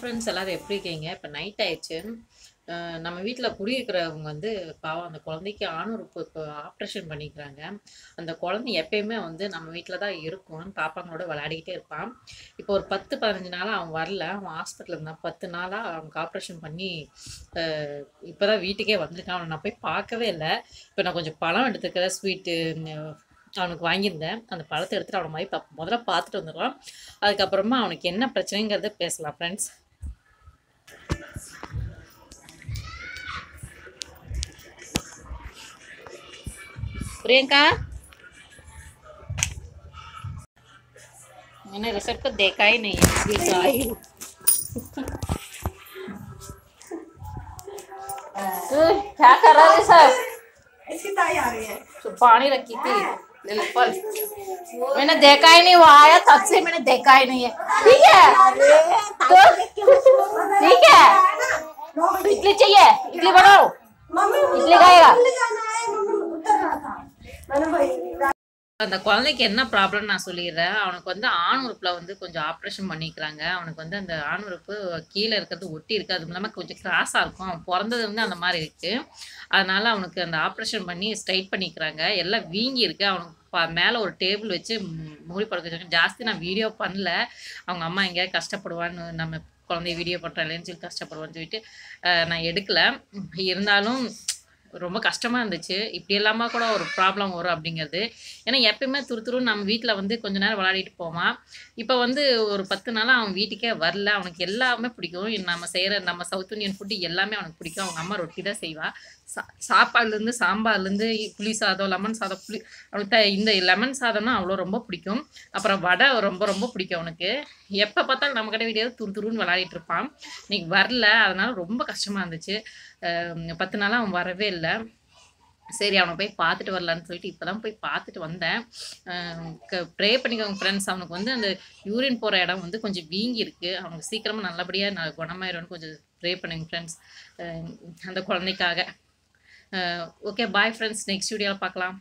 Friends எல்லாரும் எப்படி இருக்கீங்க? இப்போ நைட் ஆயிடுச்சு. நம்ம வீட்ல குடியிருக்கிறவங்க வந்து பாவம் அந்த குழந்தைக்கு ஆணுறுப்பு இப்போ ஆப்ரேஷன் பண்ணிக்கிறாங்க. அந்த குழந்தை எப்பயுமே வந்து நம்ம வீட்ல தான் இருக்கும். பாப்பாங்களோட விளையாடிக்கிட்டே இருப்பான். இப்போ ஒரு 10, 15 நாளா அவன் வரல. அவன் ஹாஸ்பிட்டல்ல இருந்தான். 10 நாளா அவனுக்கு ஆப்ரேஷன் பண்ணி அ இப்போ தான் வீட்டுக்கே வந்திருக்கான். அவன நான் போய் பார்க்கவே இல்ல. இப்போ நான் கொஞ்சம் பழம் எடுத்துக்கிறேன் ஸ்வீட்டு அவனுக்கு வாங்கியிருந்தேன். அந்த பழத்த எடுத்துட்டு அவன போய் முதல்ல பார்த்துட்டு வந்துடலாம். அதுக்கப்புறமா அவனுக்கு என்ன பிரச்சனைங்கிறத பேசலாம் ஃப்ரெண்ட்ஸ். प्रियंका मैंने रिसर्च को देखा ही नहीं है इसलिए तो आई हूँ। क्या कर रहा है सर? इसकी ताई आ रही है तो पानी रखी थी ले लो फल। मैंने देखा ही नहीं, वो आया तब से मैंने देखा ही नहीं है। ठीक है तो ठीक है, इडली चाहिए? इडली बनाओ, इडली खाएगा। அந்த குழந்தைக்கு என்ன ப்ராப்ளம் நான் சொல்லிடுறேன். அவனுக்கு வந்து ஆண் உறுப்புல வந்து கொஞ்சம் ஆப்ரேஷன் பண்ணிக்கிறாங்க. அவனுக்கு வந்து அந்த ஆண் உறுப்பு கீழே இருக்கிறது ஒட்டி இருக்குது. அதுவும் இல்லாமல் கொஞ்சம் கிராஸாக இருக்கும். அவன் பிறந்தது வந்து அந்த மாதிரி இருக்குது. அதனால அவனுக்கு அந்த ஆப்ரேஷன் பண்ணி ஸ்ட்ரைட் பண்ணிக்கிறாங்க. எல்லாம் வீங்கி இருக்கு. அவனுக்கு மேலே ஒரு டேபிள் வச்சு மூடி படுக்க வச்சாங்க. ஜாஸ்தி நான் வீடியோ பண்ணல. அவங்க அம்மா எங்கேயாவது கஷ்டப்படுவான்னு, நம்ம குழந்தைய வீடியோ பண்ணுறேன்னு சொல்லி கஷ்டப்படுவான்னு சொல்லிட்டு நான் எடுக்கலை. இருந்தாலும் ரொம்ப கஷ்டமாக இருந்துச்சு. இப்படி இல்லாமல் கூட ஒரு ப்ராப்ளம் வரும் அப்படிங்கிறது. ஏன்னா எப்பயுமே துருத்துருன்னு நம்ம வீட்டில் வந்து கொஞ்ச நேரம் விளையாடிட்டு போவான். இப்போ வந்து ஒரு 10 நாளாக அவன் வீட்டுக்கே வரல. அவனுக்கு எல்லாமே பிடிக்கும். நம்ம செய்கிற நம்ம சவுத் இந்தியன் ஃபுட்டு எல்லாமே அவனுக்கு பிடிக்கும். அவங்க அம்மா ரொட்டி தான் செய்வாள். சாப்பாடுலேருந்து சாம்பார்லேருந்து புளி சாதம், லெமன் சாதம், அவனுக்கு இந்த லெமன் சாதம்னா அவ்வளோ ரொம்ப பிடிக்கும். அப்புறம் வடை ரொம்ப ரொம்ப பிடிக்கும் அவனுக்கு. எப்போ பார்த்தாலும் நம்ம கிட்ட வீடியோ துருத்துருன்னு விளையாடிட்டு இருப்பான். இன்னைக்கு வரல, அதனால ரொம்ப கஷ்டமாக இருந்துச்சு. 10 நாளாக அவன் வரவே இல்லை. சரி அவனை போய் பார்த்துட்டு வரலான்னு சொல்லிட்டு இப்போ தான் போய் பார்த்துட்டு வந்தேன். ப்ரே பண்ணிக்கோங்க ஃப்ரெண்ட்ஸ். அவனுக்கு வந்து அந்த யூரின் போகிற இடம் வந்து கொஞ்சம் வீங்கி இருக்குது. அவனுக்கு சீக்கிரமாக நல்லபடியாக குணமாயிடும்னு கொஞ்சம் ப்ரே பண்ணுங்க ஃப்ரெண்ட்ஸ், அந்த குழந்தைக்காக. ஓகே பாய் ஃப்ரெண்ட்ஸ், நெக்ஸ்ட் வீடியோவில் பார்க்கலாம்.